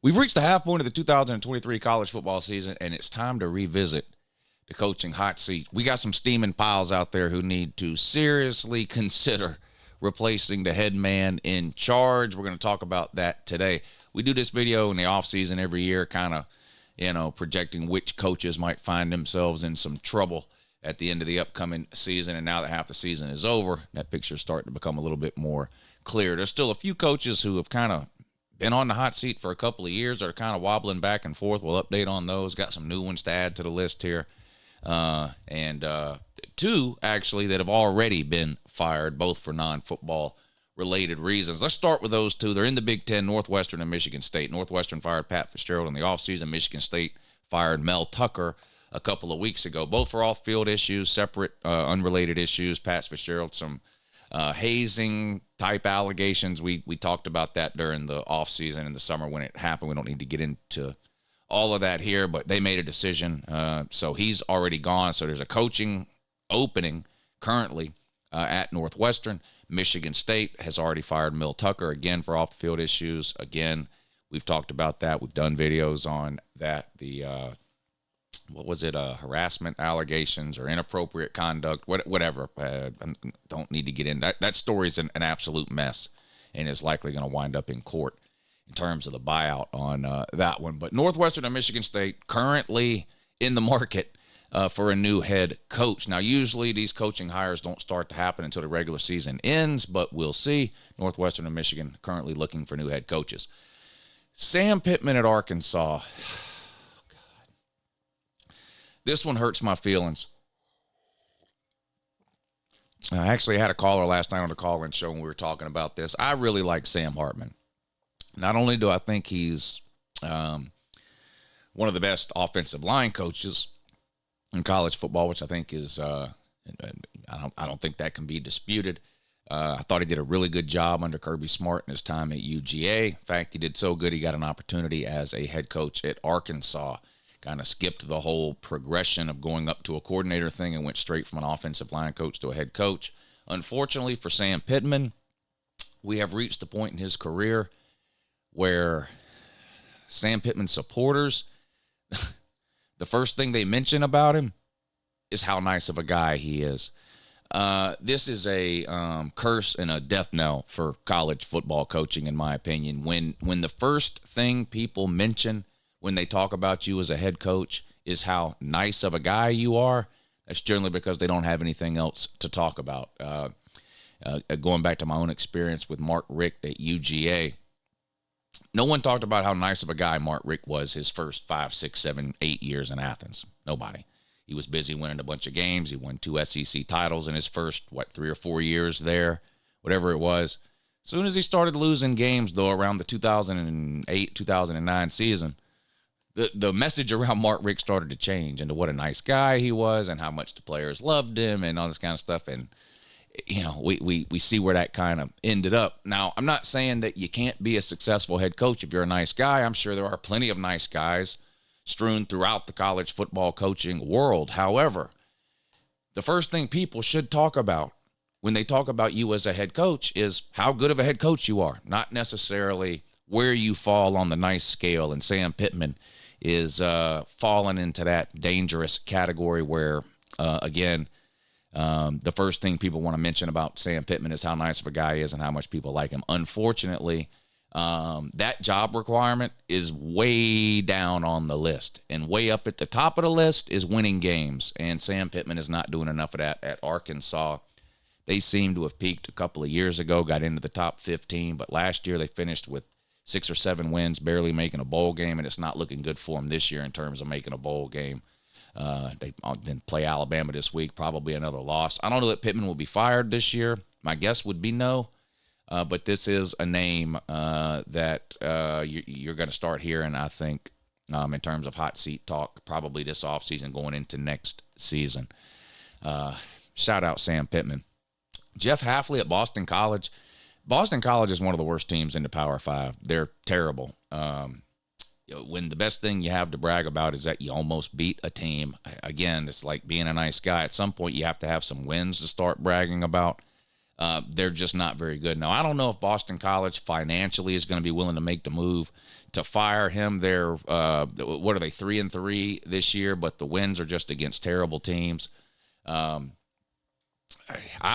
We've reached the half point of the 2023 college football season, and it's time to revisit the coaching hot seat. We got some steaming piles out there who need to seriously consider replacing the head man in charge. We're going to talk about that today. We do this video in the offseason every year, kind of, projecting which coaches might find themselves in some trouble at the end of the upcoming season. And now that half the season is over, that picture's starting to become a little bit more clear. There's still a few coaches who have kind of been on the hot seat for a couple of years, are kind of wobbling back and forth. We'll update on those. Got some new ones to add to the list here. And two, actually, that have already been fired, both for non-football related reasons. Let's start with those two. They're in the Big Ten, Northwestern and Michigan State. Northwestern fired Pat Fitzgerald in the offseason. Michigan State fired Mel Tucker a couple of weeks ago, both for off-field issues, separate, unrelated issues. Pat Fitzgerald, some hazing type allegations. We talked about that during the offseason in the summer when it happened. We don't need to get into all of that here, but they made a decision. So he's already gone. So there's a coaching opening currently at Northwestern. Michigan State has already fired Mel Tucker, again, for off-the-field issues. Again, we've talked about that. We've done videos on that. The harassment allegations or inappropriate conduct, whatever. Don't need to get in. That story's an absolute mess and is likely going to wind up in court in terms of the buyout on that one. But Northwestern and Michigan State currently in the market for a new head coach. Now, usually these coaching hires don't start to happen until the regular season ends, but we'll see. Northwestern and Michigan currently looking for new head coaches. Sam Pittman at Arkansas. This one hurts my feelings. I actually had a caller last night on the call-in show when we were talking about this. I really like Sam Hartman. Not only do I think he's one of the best offensive line coaches in college football, which I think is I don't think that can be disputed. I thought he did a really good job under Kirby Smart in his time at UGA. In fact, he did so good he got an opportunity as a head coach at Arkansas. Kind of skipped the whole progression of going up to a coordinator thing and went straight from an offensive line coach to a head coach. Unfortunately for Sam Pittman, we have reached the point in his career where Sam Pittman supporters, the first thing they mention about him is how nice of a guy he is. This is a curse and a death knell for college football coaching, in my opinion. When the first thing people mention when they talk about you as a head coach is how nice of a guy you are, that's generally because they don't have anything else to talk about. Going back to my own experience with Mark Richt at UGA, no one talked about how nice of a guy Mark Richt was his first 5, 6, 7, 8 years in Athens. Nobody. He was busy winning a bunch of games. He won 2 SEC titles in his first, 3 or 4 years there, whatever it was. As soon as he started losing games, though, around the 2008, 2009 season, the message around Mark Richt started to change into what a nice guy he was and how much the players loved him and all this kind of stuff. And, we see where that kind of ended up. Now, I'm not saying that you can't be a successful head coach if you're a nice guy. I'm sure there are plenty of nice guys strewn throughout the college football coaching world. However, the first thing people should talk about when they talk about you as a head coach is how good of a head coach you are, not necessarily where you fall on the nice scale. And Sam Pittman is falling into that dangerous category where, again, the first thing people want to mention about Sam Pittman is how nice of a guy he is and how much people like him. Unfortunately, that job requirement is way down on the list. And way up at the top of the list is winning games. And Sam Pittman is not doing enough of that at Arkansas. They seem to have peaked a couple of years ago, got into the top 15, but last year they finished with 6 or 7 wins, barely making a bowl game, and it's not looking good for them this year in terms of making a bowl game. They then play Alabama this week, probably another loss. I don't know that Pittman will be fired this year. My guess would be no, but this is a name that you're going to start hearing, I think, in terms of hot seat talk, probably this offseason going into next season. Shout out Sam Pittman. Jeff Hafley at Boston College. Boston College is one of the worst teams in the Power 5. They're terrible. When the best thing you have to brag about is that you almost beat a team, again, it's like being a nice guy. At some point, you have to have some wins to start bragging about. they're just not very good. Now, I don't know if Boston College financially is going to be willing to make the move to fire him. They're, what are they, 3-3 this year, but the wins are just against terrible teams. I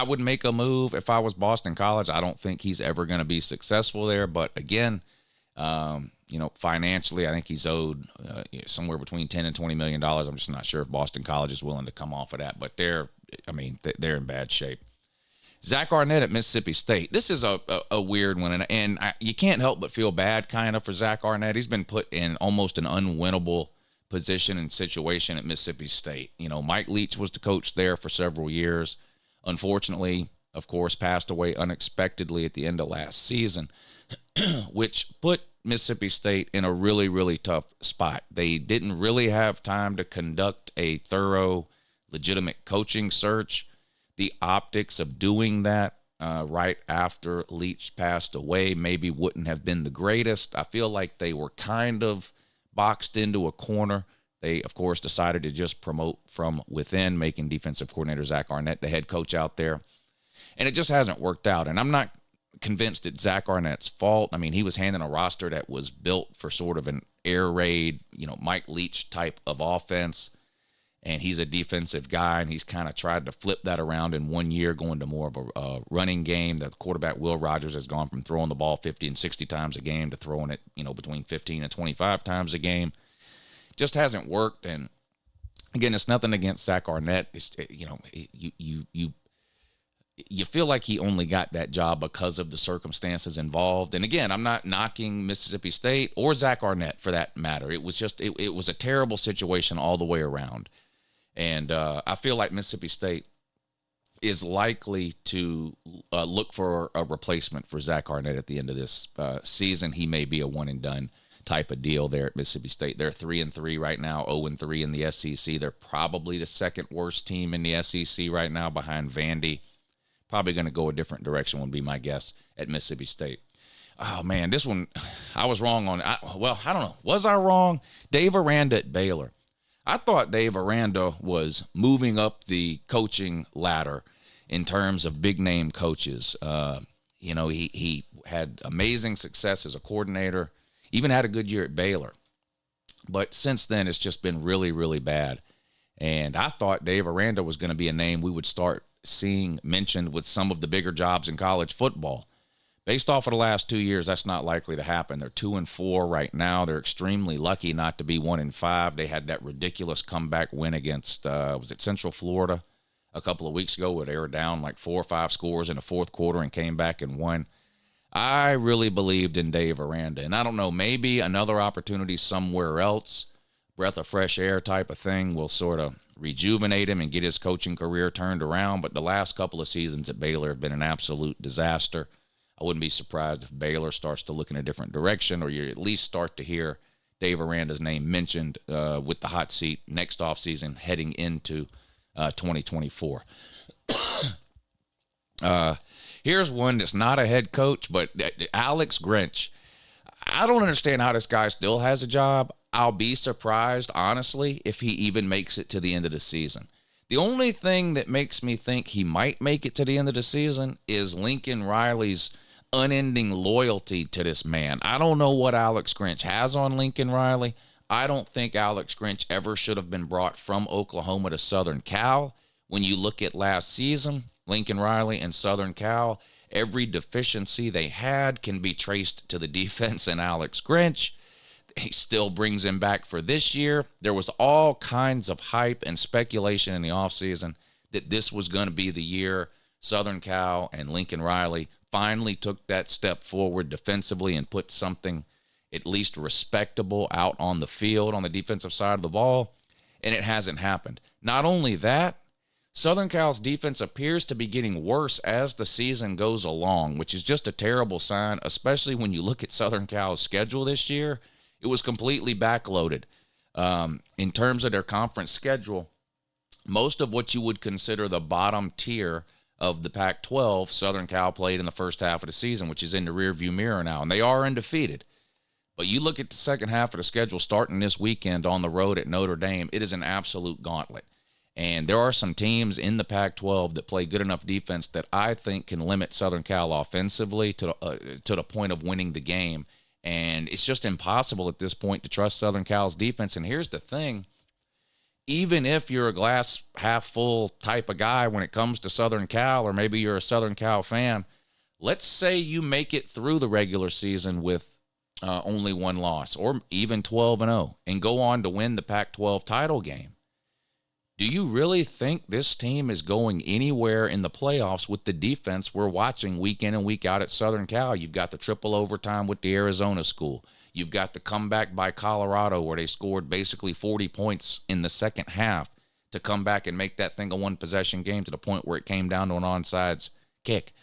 would make a move if I was Boston College. I don't think he's ever going to be successful there. But again, financially, I think he's owed somewhere between $10 and $20 million. I'm just not sure if Boston College is willing to come off of that. But they're in bad shape. Zack Arnett at Mississippi State. This is a weird one, and you can't help but feel bad kind of for Zack Arnett. He's been put in almost an unwinnable position and situation at Mississippi State. Mike Leach was the coach there for several years. Unfortunately, of course, passed away unexpectedly at the end of last season, which put Mississippi State in a really, really tough spot. They didn't really have time to conduct a thorough, legitimate coaching search. The optics of doing that right after Leach passed away maybe wouldn't have been the greatest. I feel like they were kind of boxed into a corner. They, of course, decided to just promote from within, making defensive coordinator Zack Arnett the head coach out there. And it just hasn't worked out. And I'm not convinced it's Zack Arnett's fault. I mean, he was handing a roster that was built for sort of an air raid, Mike Leach type of offense. And he's a defensive guy, and he's kind of tried to flip that around in 1 year, going to more of a running game. The quarterback, Will Rogers, has gone from throwing the ball 50 and 60 times a game to throwing it, between 15 and 25 times a game. Just hasn't worked. And again, it's nothing against Zack Arnett. It's, you feel like he only got that job because of the circumstances involved. And again, I'm not knocking Mississippi State or Zack Arnett for that matter. It was just, it was a terrible situation all the way around. And I feel like Mississippi State is likely to look for a replacement for Zack Arnett at the end of this season. He may be a one-and-done type of deal there at Mississippi State. They're 3-3 right now, 0-3 in the SEC. They're probably the second worst team in the SEC right now behind Vandy. Probably going to go a different direction would be my guess at Mississippi State. Oh, man, this one, I was wrong on. I don't know. Was I wrong? Dave Aranda at Baylor. I thought Dave Aranda was moving up the coaching ladder in terms of big-name coaches. He had amazing success as a coordinator, even had a good year at Baylor. But since then, it's just been really, really bad. And I thought Dave Aranda was going to be a name we would start seeing mentioned with some of the bigger jobs in college football. Based off of the last 2 years, that's not likely to happen. They're 2-4 right now. They're extremely lucky not to be 1-5. They had that ridiculous comeback win against, was it Central Florida a couple of weeks ago where they were down like 4 or 5 scores in the fourth quarter and came back and won. I really believed in Dave Aranda. And I don't know, maybe another opportunity somewhere else, breath of fresh air type of thing, will sort of rejuvenate him and get his coaching career turned around. But the last couple of seasons at Baylor have been an absolute disaster. I wouldn't be surprised if Baylor starts to look in a different direction, or you at least start to hear Dave Aranda's name mentioned with the hot seat next offseason heading into 2024. Here's one that's not a head coach, but Alex Grinch. I don't understand how this guy still has a job. I'll be surprised, honestly, if he even makes it to the end of the season. The only thing that makes me think he might make it to the end of the season is Lincoln Riley's unending loyalty to this man. I don't know what Alex Grinch has on Lincoln Riley. I don't think Alex Grinch ever should have been brought from Oklahoma to Southern Cal. When you look at last season, Lincoln Riley and Southern Cal, every deficiency they had can be traced to the defense and Alex Grinch. He still brings him back for this year. There was all kinds of hype and speculation in the offseason that this was going to be the year Southern Cal and Lincoln Riley finally took that step forward defensively and put something at least respectable out on the field on the defensive side of the ball, and it hasn't happened. Not only that, Southern Cal's defense appears to be getting worse as the season goes along, which is just a terrible sign, especially when you look at Southern Cal's schedule this year. It was completely backloaded. In terms of their conference schedule, most of what you would consider the bottom tier of the Pac-12, Southern Cal played in the first half of the season, which is in the rearview mirror now, and they are undefeated. But you look at the second half of the schedule starting this weekend on the road at Notre Dame, it is an absolute gauntlet. And there are some teams in the Pac-12 that play good enough defense that I think can limit Southern Cal offensively to the point of winning the game. And it's just impossible at this point to trust Southern Cal's defense. And here's the thing. Even if you're a glass half full type of guy when it comes to Southern Cal, or maybe you're a Southern Cal fan, let's say you make it through the regular season with only one loss, or even 12-0, and go on to win the Pac-12 title game. Do you really think this team is going anywhere in the playoffs with the defense we're watching week in and week out at Southern Cal? You've got the triple overtime with the Arizona school. You've got the comeback by Colorado where they scored basically 40 points in the second half to come back and make that thing a one-possession game to the point where it came down to an onside kick.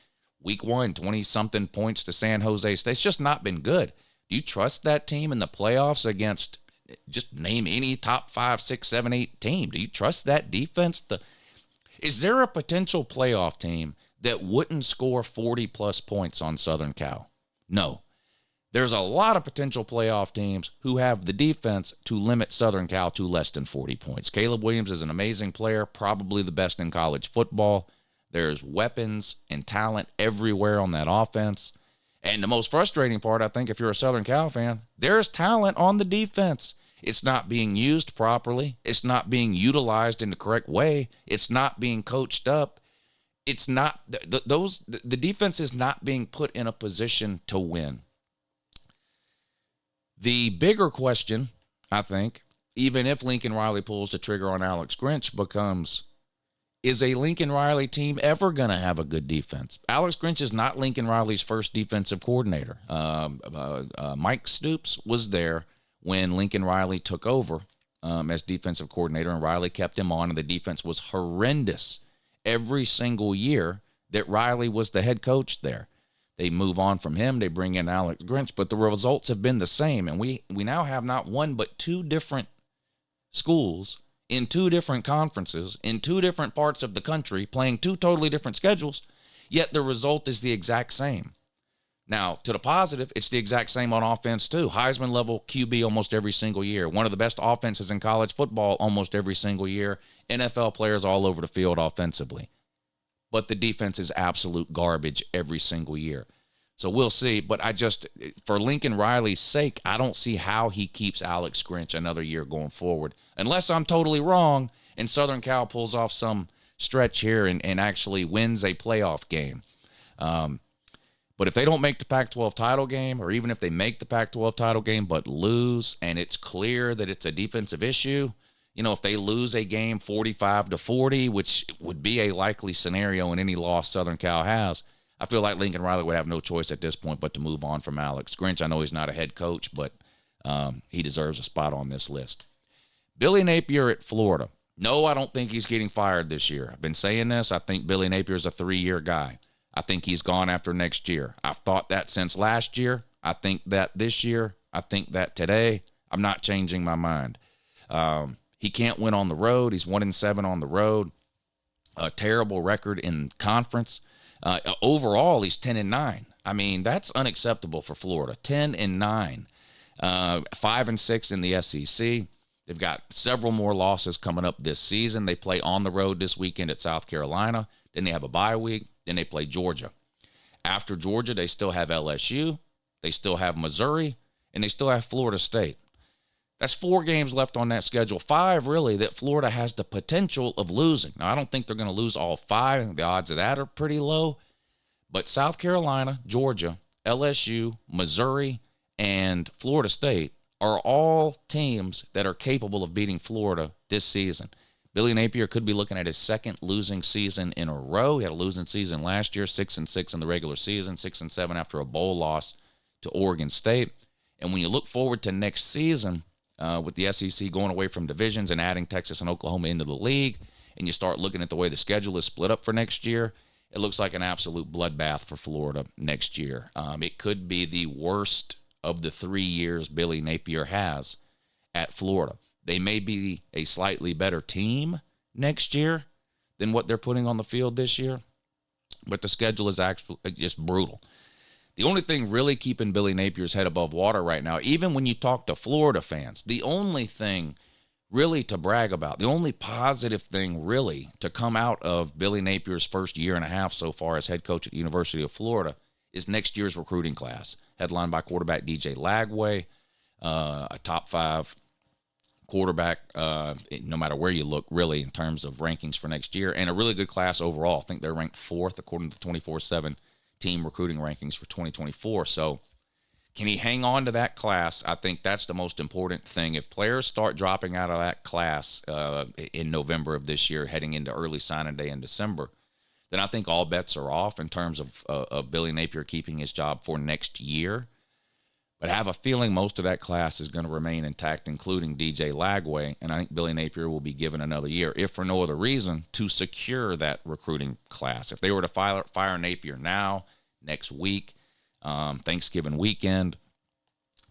Week 1, 20-something points to San Jose State. It's just not been good. Do you trust that team in the playoffs against, just name any top 5, 6, 7, 8 team? Do you trust that defense? Is there a potential playoff team that wouldn't score 40-plus points on Southern Cal? No. There's a lot of potential playoff teams who have the defense to limit Southern Cal to less than 40 points. Caleb Williams is an amazing player, probably the best in college football. There's weapons and talent everywhere on that offense. And the most frustrating part, I think, if you're a Southern Cal fan, there's talent on the defense. It's not being used properly. It's not being utilized in the correct way. It's not being coached up. It's not the defense is not being put in a position to win. The bigger question, I think, even if Lincoln Riley pulls the trigger on Alex Grinch, becomes, is a Lincoln Riley team ever going to have a good defense? Alex Grinch is not Lincoln Riley's first defensive coordinator. Mike Stoops was there when Lincoln Riley took over as defensive coordinator, and Riley kept him on, and the defense was horrendous every single year that Riley was the head coach there. They move on from him. They bring in Alex Grinch, but the results have been the same. And we now have not one but two different schools in two different conferences in two different parts of the country playing two totally different schedules, yet the result is the exact same. Now, to the positive, it's the exact same on offense too. Heisman-level QB almost every single year. One of the best offenses in college football almost every single year. NFL players all over the field offensively. But the defense is absolute garbage every single year. So we'll see. But for Lincoln Riley's sake, I don't see how he keeps Alex Grinch another year going forward. Unless I'm totally wrong and Southern Cal pulls off some stretch here and actually wins a playoff game. But if they don't make the Pac-12 title game, or even if they make the Pac-12 title game but lose, and it's clear that it's a defensive issue, if they lose a game 45-40, which would be a likely scenario in any loss Southern Cal has, I feel like Lincoln Riley would have no choice at this point but to move on from Alex Grinch. I know he's not a head coach, but he deserves a spot on this list. Billy Napier at Florida. No, I don't think he's getting fired this year. I've been saying this. I think Billy Napier is a 3-year guy. I think he's gone after next year. I've thought that since last year. I think that this year. I think that today. I'm not changing my mind. He can't win on the road. He's 1-7 on the road. A terrible record in conference. Overall, he's 10-9. I mean, that's unacceptable for Florida. 10-9. 5-6 in the SEC. They've got several more losses coming up this season. They play on the road this weekend at South Carolina. Then they have a bye week. Then they play Georgia. After Georgia, they still have LSU. They still have Missouri. And they still have Florida State. That's 4 games left on that schedule. 5, really, that Florida has the potential of losing. Now, I don't think they're going to lose all 5. I think the odds of that are pretty low. But South Carolina, Georgia, LSU, Missouri, and Florida State are all teams that are capable of beating Florida this season. Billy Napier could be looking at his second losing season in a row. He had a losing season last year, 6-6 in the regular season, 6-7 after a bowl loss to Oregon State. And when you look forward to next season, with the SEC going away from divisions and adding Texas and Oklahoma into the league, and you start looking at the way the schedule is split up for next year, it looks like an absolute bloodbath for Florida next year. It could be the worst of the 3 years Billy Napier has at Florida. They may be a slightly better team next year than what they're putting on the field this year, but the schedule is actually just brutal. The only thing really keeping Billy Napier's head above water right now, even when you talk to Florida fans, the only thing really to brag about. The only positive thing really to come out of Billy Napier's first year and a half so far as head coach at the University of Florida is next year's recruiting class, headlined by quarterback DJ Lagway, a top 5 quarterback, no matter where you look, really, in terms of rankings for next year, and a really good class overall. I think they're ranked 4th according to the 24/7 team recruiting rankings for 2024. So can he hang on to that class? I think that's the most important thing. If players start dropping out of that class in November of this year, heading into early signing day in December, then I think all bets are off in terms of Billy Napier keeping his job for next year. But I have a feeling most of that class is going to remain intact, including DJ Lagway, and I think Billy Napier will be given another year, if for no other reason, to secure that recruiting class. If they were to fire Napier now, next week, Thanksgiving weekend,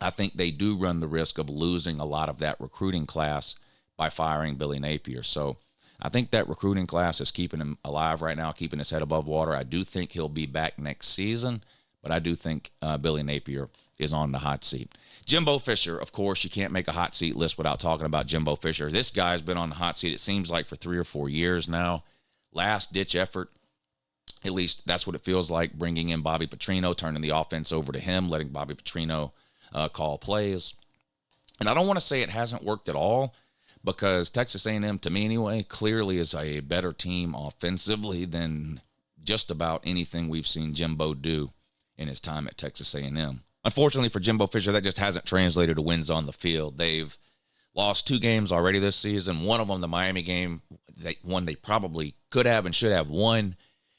I think they do run the risk of losing a lot of that recruiting class by firing Billy Napier. So I think that recruiting class is keeping him alive right now, keeping his head above water. I do think he'll be back next season, but I do think Billy Napier is on the hot seat. Jimbo Fisher, of course, you can't make a hot seat list without talking about Jimbo Fisher. This guy's been on the hot seat, it seems like, for 3 or 4 years now. Last-ditch effort, at least that's what it feels like, bringing in Bobby Petrino, turning the offense over to him, letting Bobby Petrino call plays. And I don't want to say it hasn't worked at all, because Texas A&M, to me anyway, clearly is a better team offensively than just about anything we've seen Jimbo do in his time at Texas A&M. Unfortunately for Jimbo Fisher, that just hasn't translated to wins on the field. They've lost 2 games already this season. One of them, the Miami game, one they probably could have and should have won,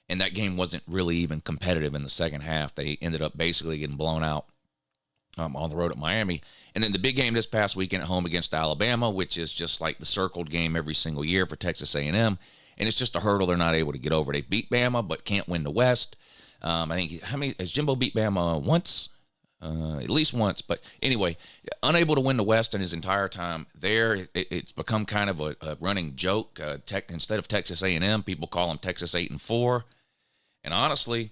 and that game wasn't really even competitive in the second half. They ended up basically getting blown out on the road at Miami. And then the big game this past weekend at home against Alabama, which is just like the circled game every single year for Texas A&M, and it's just a hurdle they're not able to get over. They beat Bama but can't win the West. I think, has Jimbo beat Bama once? At least once. But anyway, unable to win the West in his entire time there. It's become kind of a running joke. Instead of Texas A&M, people call them Texas 8-4. And honestly,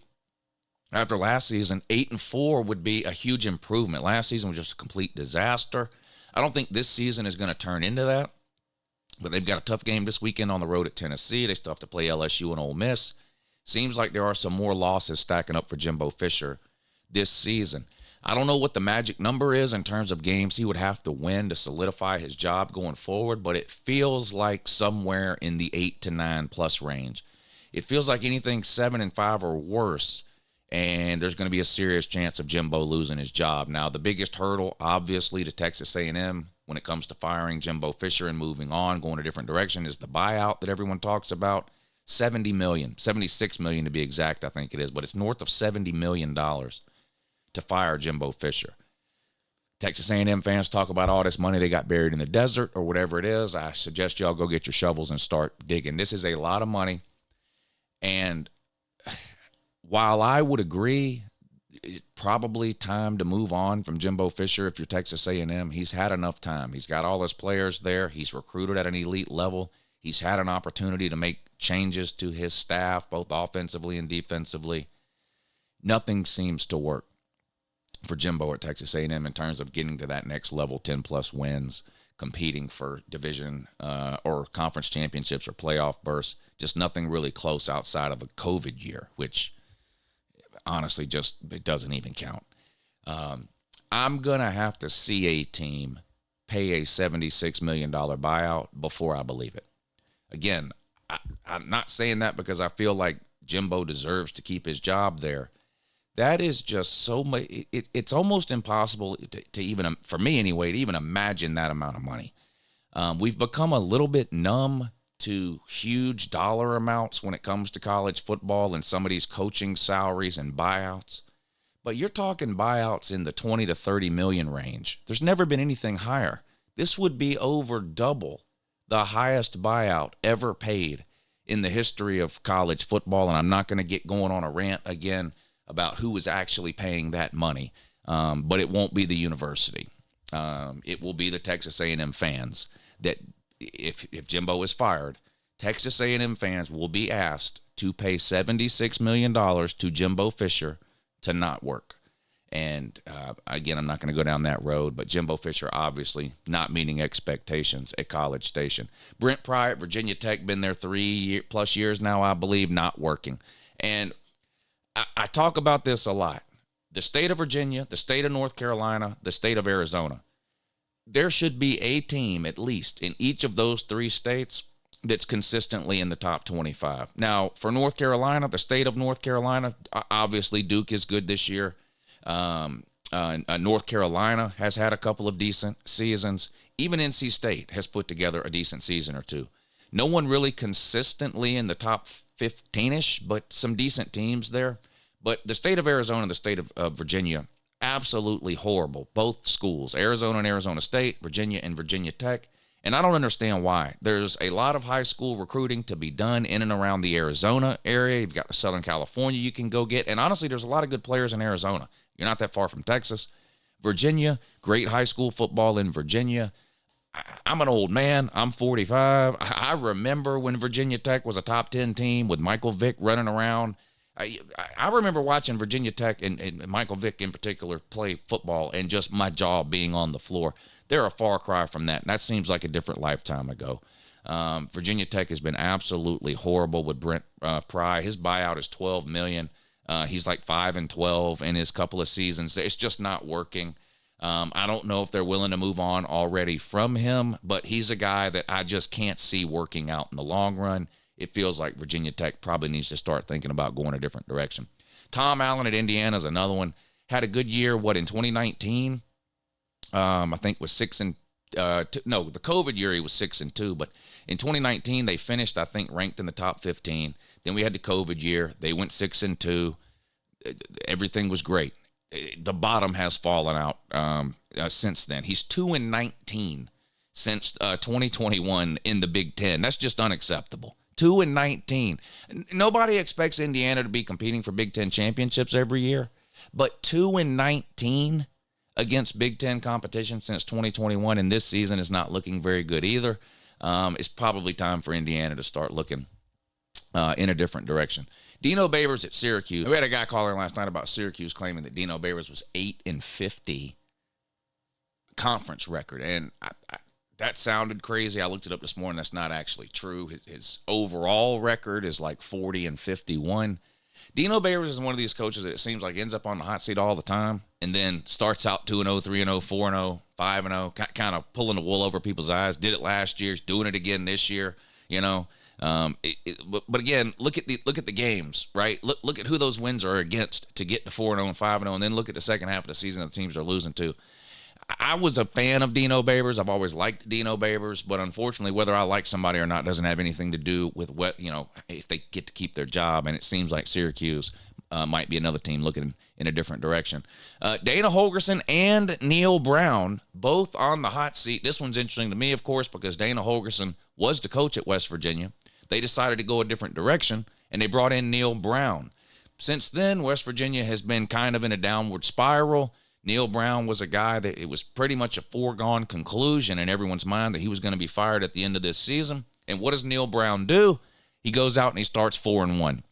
after last season, 8-4 would be a huge improvement. Last season was just a complete disaster. I don't think this season is going to turn into that. But they've got a tough game this weekend on the road at Tennessee. They still have to play LSU and Ole Miss. Seems like there are some more losses stacking up for Jimbo Fisher this season. I don't know what the magic number is in terms of games he would have to win to solidify his job going forward, but it feels like somewhere in the 8 to 9 plus range. It feels like anything 7-5 or worse, and there's going to be a serious chance of Jimbo losing his job. Now, the biggest hurdle, obviously, to Texas A&M when it comes to firing Jimbo Fisher and moving on, going a different direction, is the buyout that everyone talks about. $70 million, $76 million to be exact, I think it is, but it's north of $70 million to fire Jimbo Fisher. Texas A&M fans talk about all this money they got buried in the desert or whatever it is. I suggest y'all go get your shovels and start digging. This is a lot of money. And while I would agree, it's probably time to move on from Jimbo Fisher if you're Texas A&M. He's had enough time. He's got all his players there. He's recruited at an elite level. He's had an opportunity to make changes to his staff, both offensively and defensively. Nothing seems to work for Jimbo at Texas A&M in terms of getting to that next level, 10-plus wins, competing for division or conference championships or playoff berths. Just nothing really close outside of the COVID year, which honestly just it doesn't even count. I'm going to have to see a team pay a $76 million buyout before I believe it. Again, I'm not saying that because I feel like Jimbo deserves to keep his job there. That is just so much. It's almost impossible to even, for me anyway, to even imagine that amount of money. We've become a little bit numb to huge dollar amounts when it comes to college football and some of these coaching salaries and buyouts. But you're talking buyouts in the 20 to 30 million range. There's never been anything higher. This would be over double the highest buyout ever paid in the history of college football. And I'm not going to get going on a rant again about who is actually paying that money, but it won't be the university. It will be the Texas A&M fans that if Jimbo is fired, Texas A&M fans will be asked to pay $76 million to Jimbo Fisher to not work. And again, I'm not going to go down that road, but Jimbo Fisher obviously not meeting expectations at College Station. Brent Pry at Virginia Tech, been there 3+ years now, I believe, not working. And I talk about this a lot. The state of Virginia, the state of North Carolina, the state of Arizona. There should be a team, at least, in each of those 3 states that's consistently in the top 25. Now, for North Carolina, the state of North Carolina, obviously Duke is good this year. North Carolina has had a couple of decent seasons. Even NC State has put together a decent season or two. No one really consistently in the top 15-ish, but some decent teams there. But the state of Arizona and the state of Virginia, absolutely horrible. Both schools, Arizona and Arizona State, Virginia and Virginia Tech. And I don't understand why. There's a lot of high school recruiting to be done in and around the Arizona area. You've got Southern California you can go get. And honestly, there's a lot of good players in Arizona. You're not that far from Texas. Virginia, great high school football in Virginia. I'm an old man. I'm 45. I remember when Virginia Tech was a top 10 team with Michael Vick running around. I remember watching Virginia Tech and Michael Vick in particular play football and just my jaw being on the floor. They're a far cry from that, and that seems like a different lifetime ago. Virginia Tech has been absolutely horrible with Brent Pry. His buyout is $12 million. He's like 5-12 in his couple of seasons. It's just not working. I don't know if they're willing to move on already from him, but he's a guy that I just can't see working out in the long run. It feels like Virginia Tech probably needs to start thinking about going a different direction. Tom Allen at Indiana is another one. Had a good year, in 2019? I think was 6-2. No, the COVID year he was 6-2, but in 2019 they finished, I think, ranked in the top 15. Then we had the COVID year. They went 6-2. Everything was great. The bottom has fallen out since then. He's 2-19 since 2021 in the Big Ten. That's just unacceptable. 2-19. Nobody expects Indiana to be competing for Big Ten championships every year, but 2-19 against Big Ten competition since 2021, and this season is not looking very good either. It's probably time for Indiana to start looking in a different direction. Dino Babers at Syracuse. We had a guy calling last night about Syracuse claiming that Dino Babers was 8-50 conference record, and that sounded crazy. I looked it up this morning. That's not actually true. His overall record is like 40-51. Dino Babers is one of these coaches that it seems like ends up on the hot seat all the time and then starts out 2-0, 3-0, 4-0, 5-0, kind of pulling the wool over people's eyes. Did it last year, doing it again this year, you know. But again, look at the games, right? Look at who those wins are against to get to 4-0 and 5-0, and then look at the second half of the season that the teams are losing to. I was a fan of Dino Babers. I've always liked Dino Babers, but unfortunately, whether I like somebody or not doesn't have anything to do with what, if they get to keep their job. And it seems like Syracuse might be another team looking in a different direction. Dana Holgorsen and Neal Brown, both on the hot seat. This one's interesting to me, of course, because Dana Holgorsen was the coach at West Virginia. They decided to go a different direction, and they brought in Neal Brown. Since then, West Virginia has been kind of in a downward spiral. Neal Brown was a guy that it was pretty much a foregone conclusion in everyone's mind that he was going to be fired at the end of this season. And what does Neal Brown do? He goes out and he starts 4-1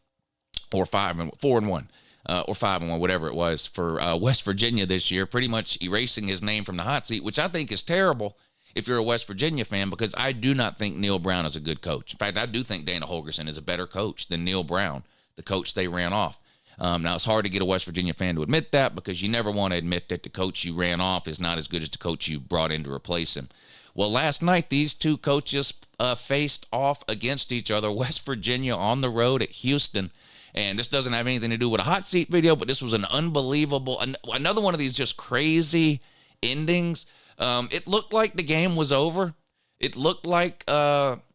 or 4-1 or 5-1, whatever it was for West Virginia this year, pretty much erasing his name from the hot seat, which I think is terrible if you're a West Virginia fan, because I do not think Neal Brown is a good coach. In fact, I do think Dana Holgorsen is a better coach than Neal Brown, the coach they ran off. Now, it's hard to get a West Virginia fan to admit that because you never want to admit that the coach you ran off is not as good as the coach you brought in to replace him. Well, last night, these two coaches faced off against each other. West Virginia on the road at Houston. And this doesn't have anything to do with a hot seat video, but this was an unbelievable, another one of these just crazy endings. It looked like the game was over. It looked like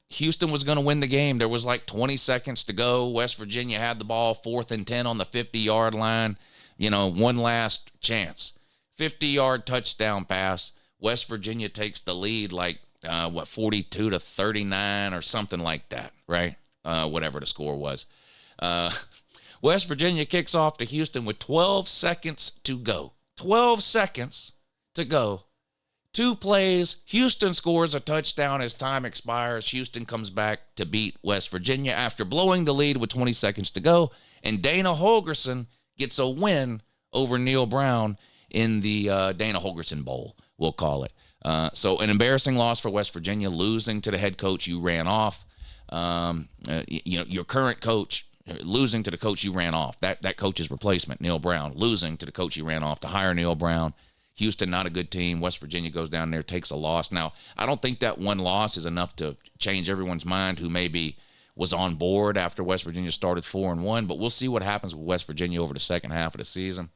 Houston was going to win the game. There was like 20 seconds to go. West Virginia had the ball, 4th and 10 on the 50-yard line. One last chance. 50-yard touchdown pass. West Virginia takes the lead 42-39 or something like that, right? Whatever the score was. West Virginia kicks off to Houston with 12 seconds to go. 12 seconds to go. 2 plays, Houston scores a touchdown as time expires. Houston comes back to beat West Virginia after blowing the lead with 20 seconds to go. And Dana Holgorsen gets a win over Neal Brown in the Dana Holgorsen Bowl, we'll call it. So an embarrassing loss for West Virginia, losing to the head coach you ran off. Your current coach losing to the coach you ran off. That coach's replacement, Neal Brown, losing to the coach you ran off to hire Neal Brown. Houston, not a good team. West Virginia goes down there, takes a loss. Now, I don't think that one loss is enough to change everyone's mind who maybe was on board after West Virginia started 4-1, but we'll see what happens with West Virginia over the second half of the season.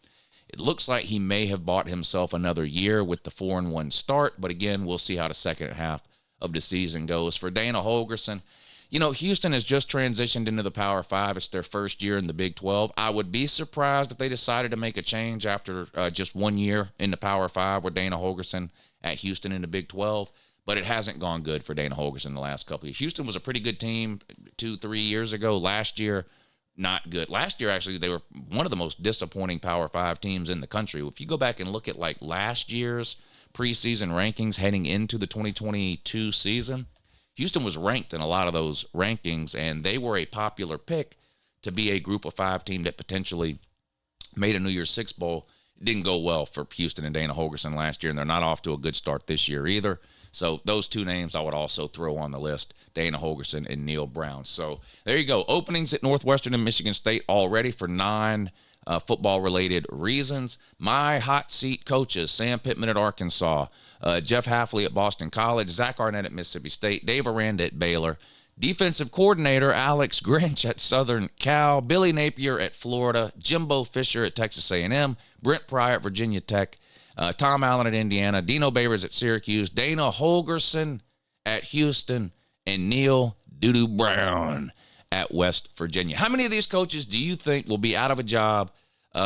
It looks like he may have bought himself another year with the 4-1 start, but again, we'll see how the second half of the season goes. For Dana Holgorsen, Houston has just transitioned into the Power 5. It's their first year in the Big 12. I would be surprised if they decided to make a change after just 1 year in the Power 5 with Dana Holgorsen at Houston in the Big 12. But it hasn't gone good for Dana Holgorsen the last couple of years. Houston was a pretty good team 2-3 years ago. Last year, not good. Last year, actually, they were one of the most disappointing Power 5 teams in the country. If you go back and look at like last year's preseason rankings heading into the 2022 season, Houston was ranked in a lot of those rankings, and they were a popular pick to be a group of 5 team that potentially made a New Year's Six Bowl. It didn't go well for Houston and Dana Holgorsen last year, and they're not off to a good start this year either. So those 2 names I would also throw on the list, Dana Holgorsen and Neal Brown. So there you go. Openings at Northwestern and Michigan State already for non-football-related reasons. My hot seat coaches, Sam Pittman at Arkansas, Jeff Hafley at Boston College, Zack Arnett at Mississippi State, Dave Aranda at Baylor, defensive coordinator Alex Grinch at Southern Cal, Billy Napier at Florida, Jimbo Fisher at Texas A&M, Brent Pry at Virginia Tech, Tom Allen at Indiana, Dino Babers at Syracuse, Dana Holgorsen at Houston, and Neal Doo-Doo Brown at West Virginia. How many of these coaches do you think will be out of a job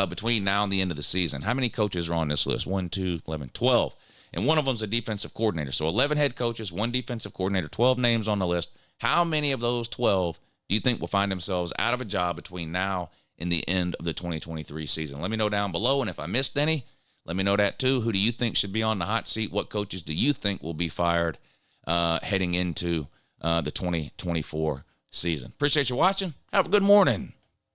between now and the end of the season? How many coaches are on this list? 1, 2, 11, 12. And one of them is a defensive coordinator. So 11 head coaches, 1 defensive coordinator, 12 names on the list. How many of those 12 do you think will find themselves out of a job between now and the end of the 2023 season? Let me know down below. And if I missed any, let me know that too. Who do you think should be on the hot seat? What coaches do you think will be fired heading into the 2024 season? Appreciate you watching. Have a good morning.